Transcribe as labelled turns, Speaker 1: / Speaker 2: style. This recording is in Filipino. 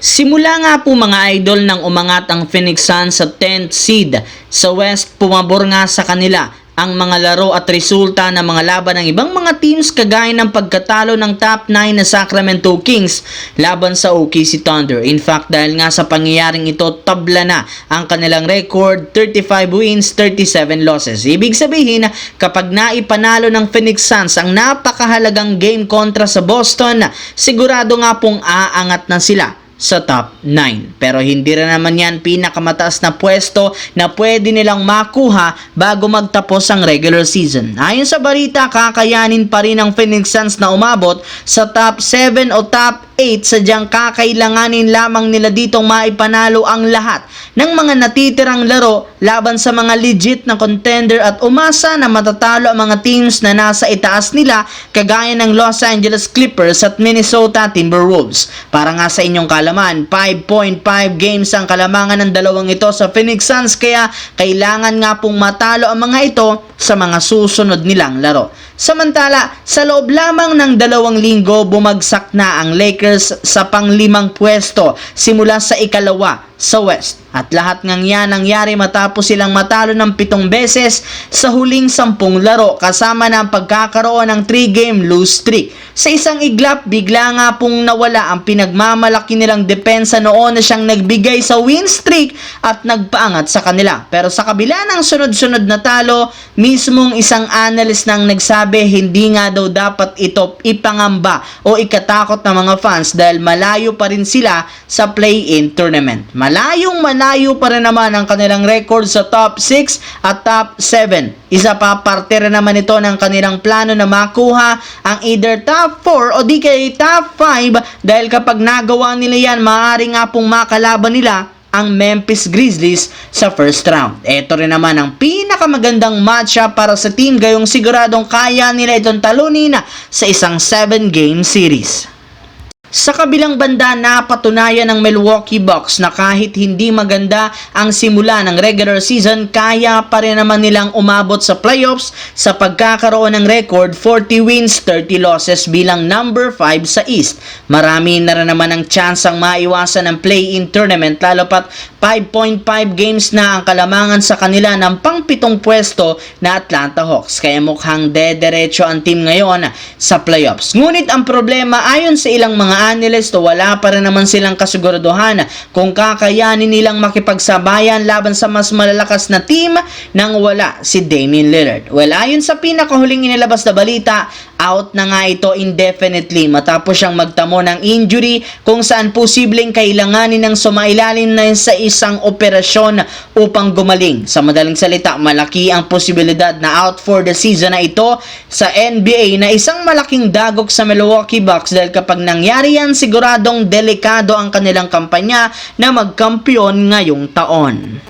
Speaker 1: Simula nga po mga idol nang umangat ang Phoenix Suns sa 10th seed sa West, pumabor nga sa kanila ang mga laro at resulta ng mga laban ng ibang mga teams kagaya ng pagkatalo ng top 9 na Sacramento Kings laban sa OKC Thunder. In fact, dahil nga sa pangyayaring ito, tabla na ang kanilang record, 35 wins, 37 losses. Ibig sabihin, kapag naipanalo ng Phoenix Suns ang napakahalagang game kontra sa Boston, sigurado nga pong aangat na sila sa top 9. Pero hindi rin naman yan pinakamataas na pwesto na pwede nilang makuha bago magtapos ang regular season. Ayon sa balita, kakayanin pa rin ng Phoenix Suns na umabot sa top 7 o top 8, sadyang kakailanganin lamang nila ditong maipanalo ang lahat ng mga natitirang laro laban sa mga legit na contender at umasa na matatalo ang mga teams na nasa itaas nila kagaya ng Los Angeles Clippers at Minnesota Timberwolves. Para nga sa inyong kalaman, 5.5 games ang kalamangan ng dalawang ito sa Phoenix Suns, kaya kailangan nga pong matalo ang mga ito sa mga susunod nilang laro. Samantala, sa loob lamang ng 2 linggo, bumagsak na ang Lakers sa pang-5 pwesto simula sa ikalawa sa West. At lahat ng yan nangyari matapos silang matalo ng 7 beses sa huling 10 laro kasama na ang pagkakaroon ng 3-game lose streak. Sa isang iglap, bigla nga pong nawala ang pinagmamalaki nilang depensa noon na siyang nagbigay sa win streak at nagpaangat sa kanila. Pero sa kabila ng sunod-sunod na talo, mismong isang analyst nang nagsabi hindi nga daw dapat ito ipangamba o ikatakot ng mga fans dahil malayo pa rin sila sa play-in tournament. Malayo pa rin naman ang kanilang record sa top 6 at top 7. Isa pa, parte rin naman ito ng kanilang plano na makuha ang either top 4 o di kaya top 5 dahil kapag nagawa nila yan, maaari nga pong makalaban nila ang Memphis Grizzlies sa first round. Ito rin naman ang pinakamagandang matchup para sa team, gayong siguradong kaya nila itong talunin sa isang 7-game series. Sa kabilang banda, napatunayan ng Milwaukee Bucks na kahit hindi maganda ang simula ng regular season, kaya pa rin naman nilang umabot sa playoffs sa pagkakaroon ng record 40 wins, 30 losses bilang number 5 sa East. Marami na rin naman ang chance ang maiwasan ng play-in tournament, lalo pat 5.5 games na ang kalamangan sa kanila ng pang-7 pwesto na Atlanta Hawks. Kaya mukhang dederecho ang team ngayon sa playoffs. Ngunit ang problema, ayon sa ilang mga analyst, wala pa rin naman silang kasiguraduhan kung kakayanin nilang makipagsabayan laban sa mas malalakas na team nang wala si Damian Lillard. Well, ayon sa pinakahuling inilabas na balita, out na nga ito indefinitely matapos siyang magtamo ng injury kung saan posibleng kailanganin ng sumailalim na sa isang operasyon upang gumaling. Sa madaling salita, malaki ang posibilidad na out for the season na ito sa NBA, na isang malaking dagok sa Milwaukee Bucks dahil kapag nangyari yan, siguradong delikado ang kanilang kampanya na magkampiyon ngayong taon.